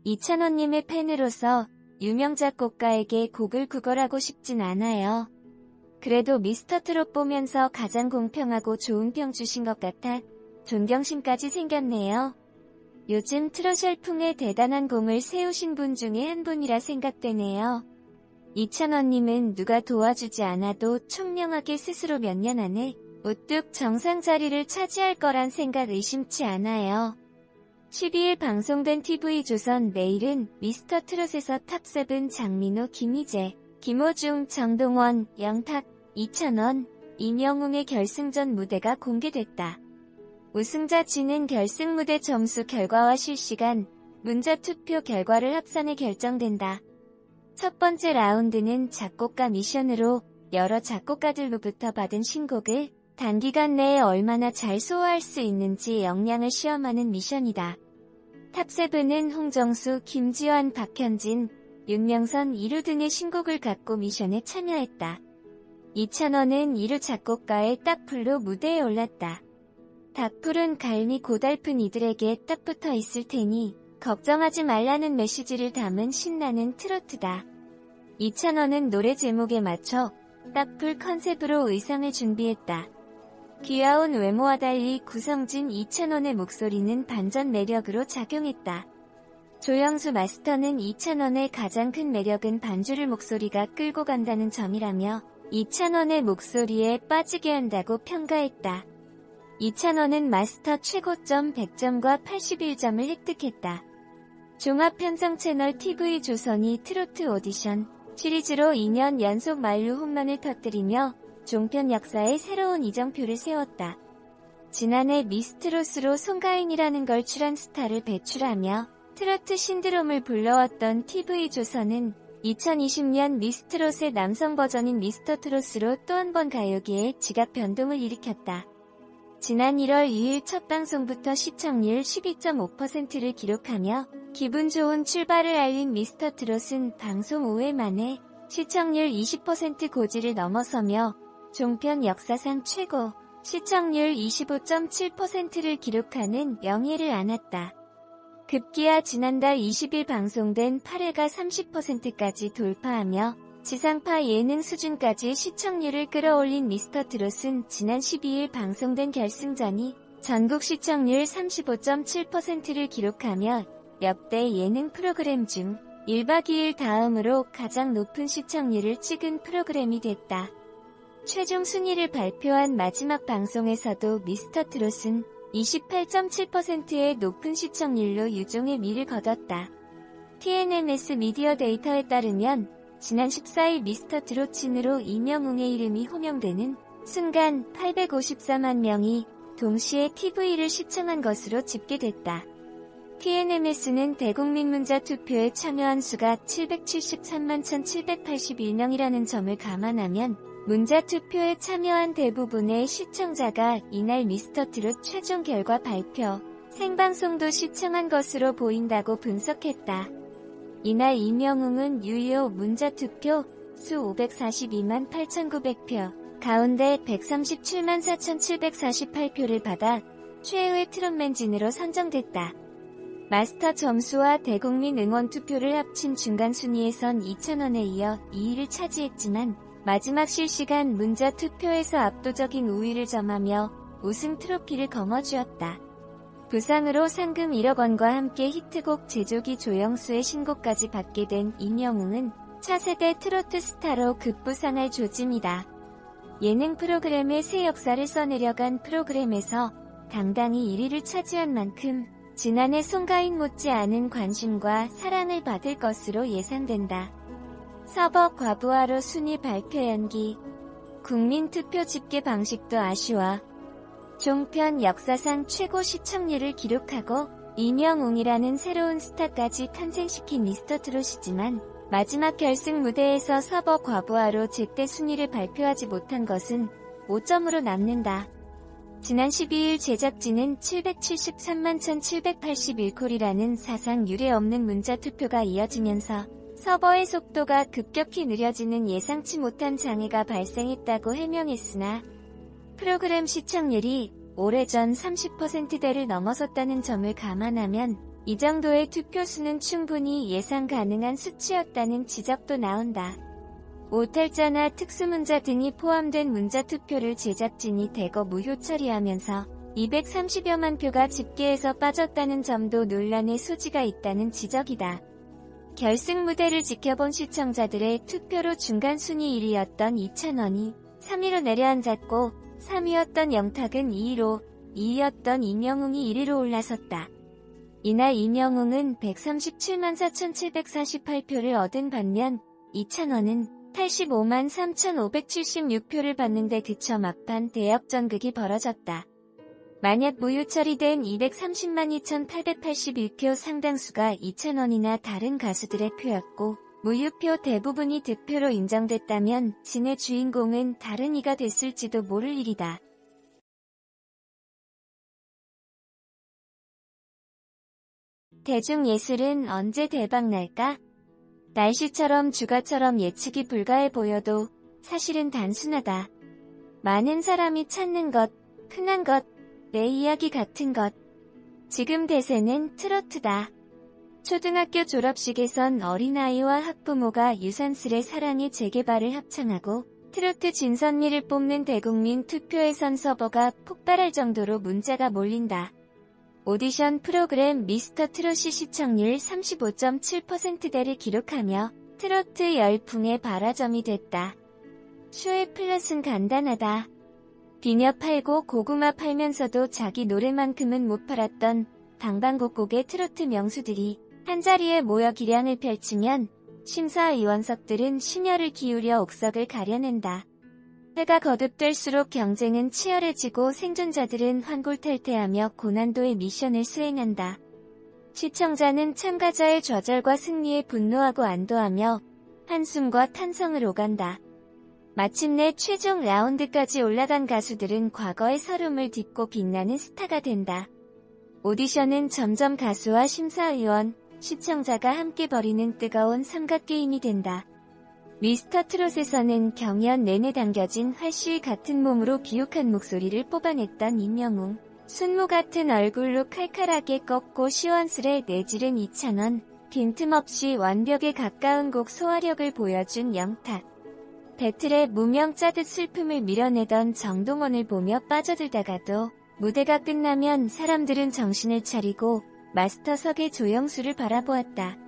이찬원님의 팬으로서 유명 작곡가에게 곡을 구걸하고 싶진 않아요. 그래도 미스터트롯 보면서 가장 공평하고 좋은 평 주신 것 같아 존경심까지 생겼네요. 요즘 트롯 열풍에 대단한 공을 세우신 분 중에 한 분이라 생각되네요. 이찬원님은 누가 도와주지 않아도 총명하게 스스로 몇 년 안에 우뚝 정상 자리를 차지할 거란 생각 의심치 않아요. 12일 방송된 TV조선 내일은 미스터트롯에서 탑7 장민호, 김희재, 김호중, 정동원, 영탁, 이찬원, 임영웅의 결승전 무대가 공개됐다. 우승자 진은 결승 무대 점수 결과와 실시간 문자투표 결과를 합산해 결정된다. 첫 번째 라운드는 작곡가 미션으로 여러 작곡가들로부터 받은 신곡을 단기간 내에 얼마나 잘 소화할 수 있는지 역량을 시험하는 미션이다. 탑7은 홍정수, 김지환, 박현진, 윤명선, 이루 등의 신곡을 갖고 미션에 참여했다. 이찬원은 이루 작곡가의 딱풀로 무대에 올랐다. 닥풀은 갈미 고달픈 이들에게 딱 붙어 있을 테니 걱정하지 말라는 메시지를 담은 신나는 트로트다. 이찬원은 노래 제목에 맞춰 딱풀 컨셉으로 의상을 준비했다. 귀여운 외모와 달리 구성진 이찬원의 목소리는 반전 매력으로 작용했다. 조영수 마스터는 이찬원의 가장 큰 매력은 반주를 목소리가 끌고 간다는 점이라며 이찬원의 목소리에 빠지게 한다고 평가했다. 이찬원은 마스터 최고점 100점과 81점을 획득했다. 종합편성 채널 TV조선이 트로트 오디션 시리즈로 2년 연속 만루 홈런을 터뜨리며 종편 역사에 새로운 이정표를 세웠다. 지난해 미스트롯으로 송가인이라는 걸출한 스타를 배출하며 트로트 신드롬을 불러왔던 TV조선은 2020년 미스트롯의 남성 버전인 미스터트롯으로 또 한 번 가요계에 지각 변동을 일으켰다. 지난 1월 2일 첫 방송부터 시청률 12.5%를 기록하며 기분 좋은 출발을 알린 미스터트롯은 방송 5회 만에 시청률 20% 고지를 넘어서며 종편 역사상 최고 시청률 25.7%를 기록하는 명예를 안았다. 급기야 지난달 20일 방송된 8회가 30%까지 돌파하며 지상파 예능 수준까지 시청률을 끌어올린 미스터트롯은 지난 12일 방송된 결승전이 전국 시청률 35.7%를 기록하며 역대 예능 프로그램 중 1박 2일 다음으로 가장 높은 시청률을 찍은 프로그램이 됐다. 최종 순위를 발표한 마지막 방송에서도 미스터트롯은 28.7%의 높은 시청률로 유종의 미를 거뒀다. TNMS 미디어 데이터에 따르면 지난 14일 미스터트롯 진으로 임영웅의 이름이 호명되는 순간 854만 명이 동시에 TV를 시청한 것으로 집계됐다. TNMS는 대국민 문자투표에 참여한 수가 773만 1781명이라는 점을 감안하면 문자투표에 참여한 대부분의 시청자가 이날 미스터트롯 최종 결과 발표, 생방송도 시청한 것으로 보인다고 분석했다. 이날 임영웅은 유효 문자투표 수 542만 8,900표 가운데 137만 4,748표를 받아 최후의 트롯맨 진으로 선정됐다. 마스터 점수와 대국민 응원 투표를 합친 중간 순위에선 이찬원에 이어 2위를 차지했지만 마지막 실시간 문자 투표에서 압도적인 우위를 점하며 우승 트로피를 거머쥐었다. 부상으로 상금 1억 원과 함께 히트곡 제조기 조영수의 신곡까지 받게 된 임영웅은 차세대 트로트 스타로 급부상할 조짐이다. 예능 프로그램의 새 역사를 써내려간 프로그램에서 당당히 1위를 차지한 만큼 지난해 송가인 못지않은 관심과 사랑을 받을 것으로 예상된다. 서버 과부하로 순위 발표 연기. 국민투표 집계 방식도 아쉬워. 종편 역사상 최고 시청률을 기록하고 임영웅이라는 새로운 스타까지 탄생시킨 미스터트롯이지만 마지막 결승 무대에서 서버 과부하로 제때 순위를 발표하지 못한 것은 5점으로 남는다. 지난 12일 제작진은 773만 1781콜이라는 사상 유례없는 문자투표가 이어지면서 서버의 속도가 급격히 느려지는 예상치 못한 장애가 발생했다고 해명했으나 프로그램 시청률이 오래전 30%대를 넘어섰다는 점을 감안하면 이 정도의 투표수는 충분히 예상 가능한 수치였다는 지적도 나온다. 오탈자나 특수문자 등이 포함된 문자투표를 제작진이 대거 무효 처리하면서 230여만 표가 집계에서 빠졌다는 점도 논란의 소지가 있다는 지적이다. 결승 무대를 지켜본 시청자들의 투표로 중간 순위 1위였던 이찬원이 3위로 내려앉았고 3위였던 영탁은 2위로, 2위였던 임영웅이 1위로 올라섰다. 이날 임영웅은 137만 4,748표를 얻은 반면 이찬원은 85만 3,576표를 받는데 그쳐 막판 대역전극이 벌어졌다. 만약 무효 처리된 230만 2,881표 상당수가 이찬원이나 다른 가수들의 표였고 무효표 대부분이 득표로 인정됐다면 진의 주인공은 다른 이가 됐을지도 모를 일이다. 대중예술은 언제 대박날까? 날씨처럼 주가처럼 예측이 불가해 보여도 사실은 단순하다. 많은 사람이 찾는 것, 흔한 것, 내 이야기 같은 것. 지금 대세는 트로트다. 초등학교 졸업식에선 어린아이와 학부모가 유산슬의 사랑의 재개발을 합창하고 트로트 진선미를 뽑는 대국민 투표예선 서버가 폭발할 정도로 문자가 몰린다. 오디션 프로그램 미스터 트롯이 시청률 35.7%대를 기록하며 트로트 열풍의 발화점이 됐다. 쇼의 플롯은 간단하다. 비녀 팔고 고구마 팔면서도 자기 노래만큼은 못 팔았던 방방곡곡의 트로트 명수들이 한자리에 모여 기량을 펼치면 심사위원석들은 심혈을 기울여 옥석을 가려낸다. 해가 거듭될수록 경쟁은 치열해지고 생존자들은 환골탈태하며 고난도의 미션을 수행한다. 시청자는 참가자의 좌절과 승리에 분노하고 안도하며 한숨과 탄성을 오간다. 마침내 최종 라운드까지 올라간 가수들은 과거의 서름을 딛고 빛나는 스타가 된다. 오디션은 점점 가수와 심사위원, 시청자가 함께 벌이는 뜨거운 삼각게임이 된다. 미스터 트롯에서는 경연 내내 당겨진 활시위 같은 몸으로 비옥한 목소리를 뽑아냈던 임영웅, 순무 같은 얼굴로 칼칼하게 꺾고 시원스레 내지른 이찬원, 빈틈없이 완벽에 가까운 곡 소화력을 보여준 영탁. 배틀에 무명 짜듯 슬픔을 밀어내던 정동원을 보며 빠져들다가도 무대가 끝나면 사람들은 정신을 차리고 마스터석의 조영수를 바라보았다.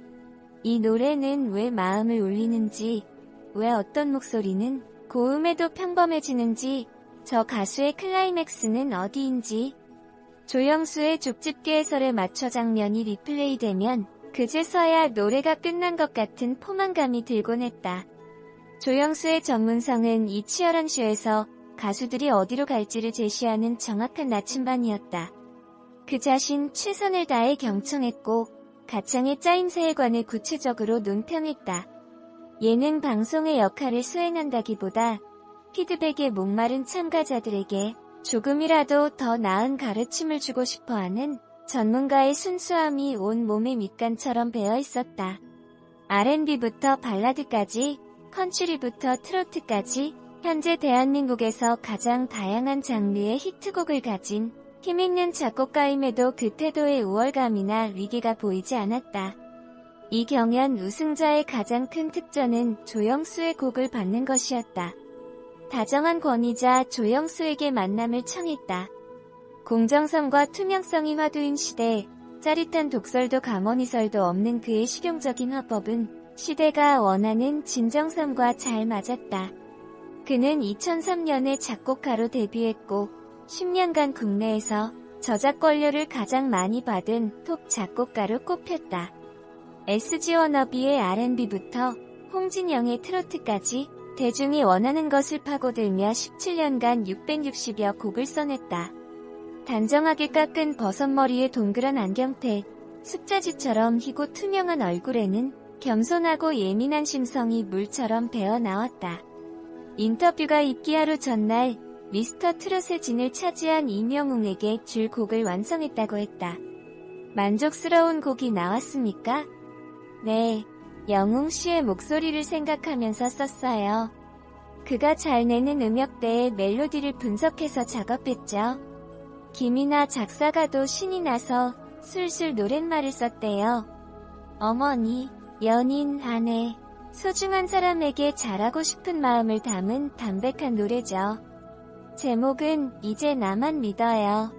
이 노래는 왜 마음을 울리는지, 왜 어떤 목소리는 고음에도 평범해지는지, 저 가수의 클라이맥스는 어디인지. 조영수의 족집게 해설에 맞춰 장면이 리플레이되면 그제서야 노래가 끝난 것 같은 포만감이 들곤 했다. 조영수의 전문성은 이 치열한 쇼에서 가수들이 어디로 갈지를 제시하는 정확한 나침반이었다. 그 자신 최선을 다해 경청했고 가창의 짜임새에 관해 구체적으로 논평했다. 예능 방송의 역할을 수행한다기보다 피드백에 목마른 참가자들에게 조금이라도 더 나은 가르침을 주고 싶어하는 전문가의 순수함이 온 몸의 밑간처럼 배어 있었다. R&B부터 발라드까지, 컨츄리부터 트로트까지 현재 대한민국에서 가장 다양한 장르의 히트곡을 가진 힘있는 작곡가임에도 그 태도의 우월감이나 위기가 보이지 않았다. 이 경연 우승자의 가장 큰 특전은 조영수의 곡을 받는 것이었다. 다정한 권위자 조영수에게 만남을 청했다. 공정성과 투명성이 화두인 시대, 짜릿한 독설도 감언이설도 없는 그의 실용적인 화법은 시대가 원하는 진정성과 잘 맞았다. 그는 2003년에 작곡가로 데뷔했고 10년간 국내에서 저작권료를 가장 많이 받은 톱 작곡가로 꼽혔다. SG 워너비의 R&B부터 홍진영의 트로트까지 대중이 원하는 것을 파고들며 17년간 660여 곡을 써냈다. 단정하게 깎은 버섯머리에 동그란 안경테, 숫자지처럼 희고 투명한 얼굴에는 겸손하고 예민한 심성이 물처럼 배어나왔다. 인터뷰가 있기 하루 전날 미스터 트롯의 진을 차지한 임영웅에게 줄 곡을 완성했다고 했다. 만족스러운 곡이 나왔습니까? 네, 영웅 씨의 목소리를 생각하면서 썼어요. 그가 잘 내는 음역대의 멜로디를 분석해서 작업했죠. 김이나 작사가도 신이 나서 술술 노랫말을 썼대요. 어머니, 연인, 아내, 소중한 사람에게 잘하고 싶은 마음을 담은 담백한 노래죠. 제목은 이제 나만 믿어요.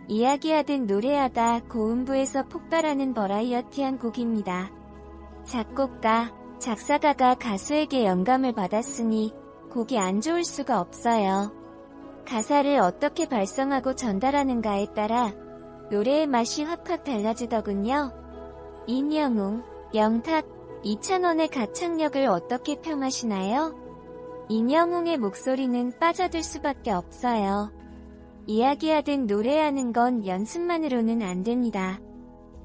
이야기하듯 노래하다 고음부에서 폭발하는 버라이어티한 곡입니다. 작곡가, 작사가가 가수에게 영감을 받았으니 곡이 안 좋을 수가 없어요. 가사를 어떻게 발성하고 전달하는가에 따라 노래의 맛이 확확 달라지더군요. 임영웅, 영탁, 이찬원의 가창력을 어떻게 평하시나요? 임영웅의 목소리는 빠져들 수밖에 없어요. 이야기하듯 노래하는 건 연습만으로는 안 됩니다.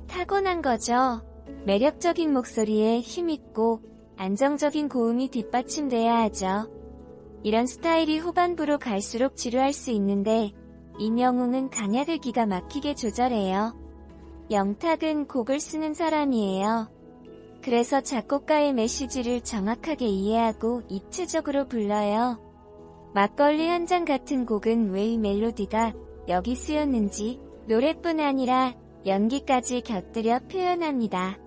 타고난 거죠. 매력적인 목소리에 힘있고 안정적인 고음이 뒷받침돼야 하죠. 이런 스타일이 후반부로 갈수록 지루할 수 있는데 임영웅은 강약을 기가 막히게 조절해요. 영탁은 곡을 쓰는 사람이에요. 그래서 작곡가의 메시지를 정확하게 이해하고 입체적으로 불러요. 막걸리 한 잔 같은 곡은 왜 이 멜로디가 여기 쓰였는지 노래뿐 아니라 연기까지 곁들여 표현합니다.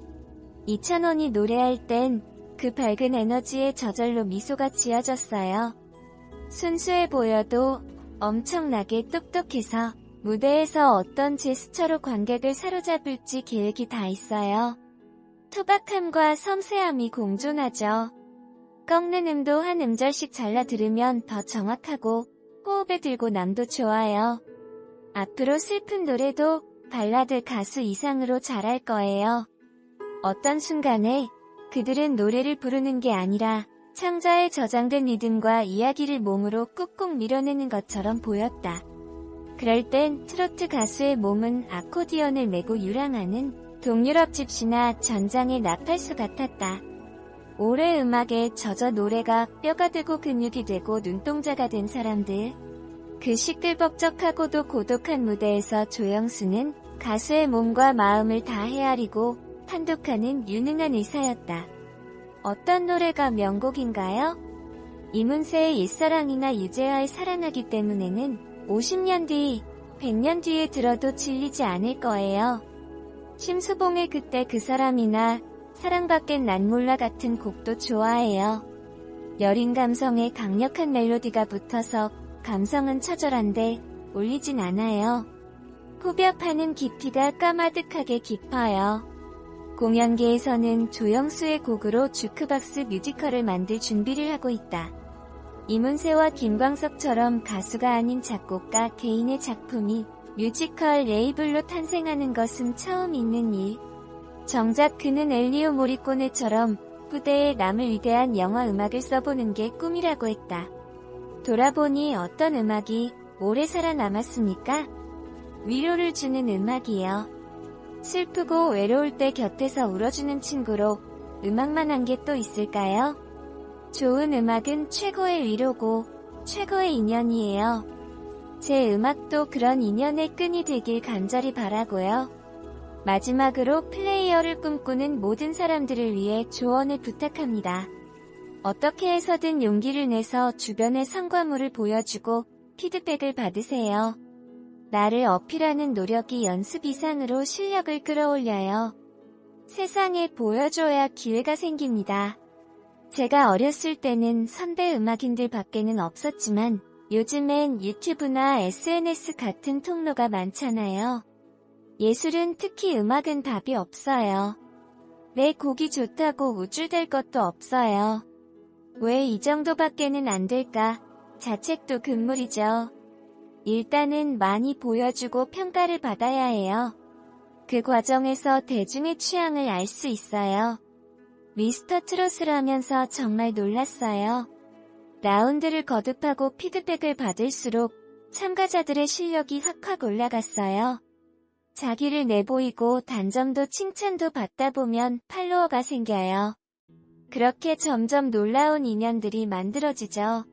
이찬원이 노래할 땐 그 밝은 에너지에 저절로 미소가 지어졌어요. 순수해 보여도 엄청나게 똑똑해서 무대에서 어떤 제스처로 관객을 사로잡을지 계획이 다 있어요. 투박함과 섬세함이 공존하죠. 꺾는 음도 한 음절씩 잘라 들으면 더 정확하고 호흡에 들고 남도 좋아요. 앞으로 슬픈 노래도 발라드 가수 이상으로 잘할 거예요. 어떤 순간에 그들은 노래를 부르는 게 아니라 창자에 저장된 리듬과 이야기를 몸으로 꾹꾹 밀어내는 것처럼 보였다. 그럴 땐 트로트 가수의 몸은 아코디언을 메고 유랑하는 동유럽 집시나 전장의 나팔수 같았다. 오래 음악에 젖어 노래가 뼈가 되고 근육이 되고 눈동자가 된 사람들. 그 시끌벅적하고도 고독한 무대에서 조영수는 가수의 몸과 마음을 다 헤아리고 판독하는 유능한 의사였다. 어떤 노래가 명곡인가요? 이문세의 옛사랑이나 유재하의 사랑하기 때문에는 50년 뒤, 100년 뒤에 들어도 질리지 않을 거예요. 심수봉의 그때 그 사람이나 사랑밖엔 난 몰라 같은 곡도 좋아해요. 여린 감성에 강력한 멜로디가 붙어서 감성은 처절한데 울리진 않아요. 후벼파는 깊이가 까마득하게 깊어요. 공연계에서는 조영수의 곡으로 주크박스 뮤지컬을 만들 준비를 하고 있다. 이문세와 김광석처럼 가수가 아닌 작곡가 개인의 작품이 뮤지컬 레이블로 탄생하는 것은 처음 있는 일. 정작 그는 엘리오 모리꼬네처럼 후대에 남을 위대한 영화 음악을 써보는 게 꿈이라고 했다. 돌아보니 어떤 음악이 오래 살아남았습니까? 위로를 주는 음악이요. 슬프고 외로울 때 곁에서 울어주는 친구로 음악만 한 게 또 있을까요? 좋은 음악은 최고의 위로고 최고의 인연이에요. 제 음악도 그런 인연의 끈이 되길 간절히 바라고요. 마지막으로 플레이어를 꿈꾸는 모든 사람들을 위해 조언을 부탁합니다. 어떻게 해서든 용기를 내서 주변의 성과물을 보여주고 피드백을 받으세요. 나를 어필하는 노력이 연습 이상으로 실력을 끌어올려요. 세상에 보여줘야 기회가 생깁니다. 제가 어렸을 때는 선배 음악인들 밖에는 없었지만 요즘엔 유튜브나 SNS 같은 통로가 많잖아요. 예술은 특히 음악은 답이 없어요. 내 곡이 좋다고 우쭐댈 것도 없어요. 왜 이 정도밖에는 안 될까? 자책도 금물이죠. 일단은 많이 보여주고 평가를 받아야 해요. 그 과정에서 대중의 취향을 알 수 있어요. 미스터 트롯을 하면서 정말 놀랐어요. 라운드를 거듭하고 피드백을 받을수록 참가자들의 실력이 확확 올라갔어요. 자기를 내보이고 단점도 칭찬도 받다 보면 팔로워가 생겨요. 그렇게 점점 놀라운 인연들이 만들어지죠.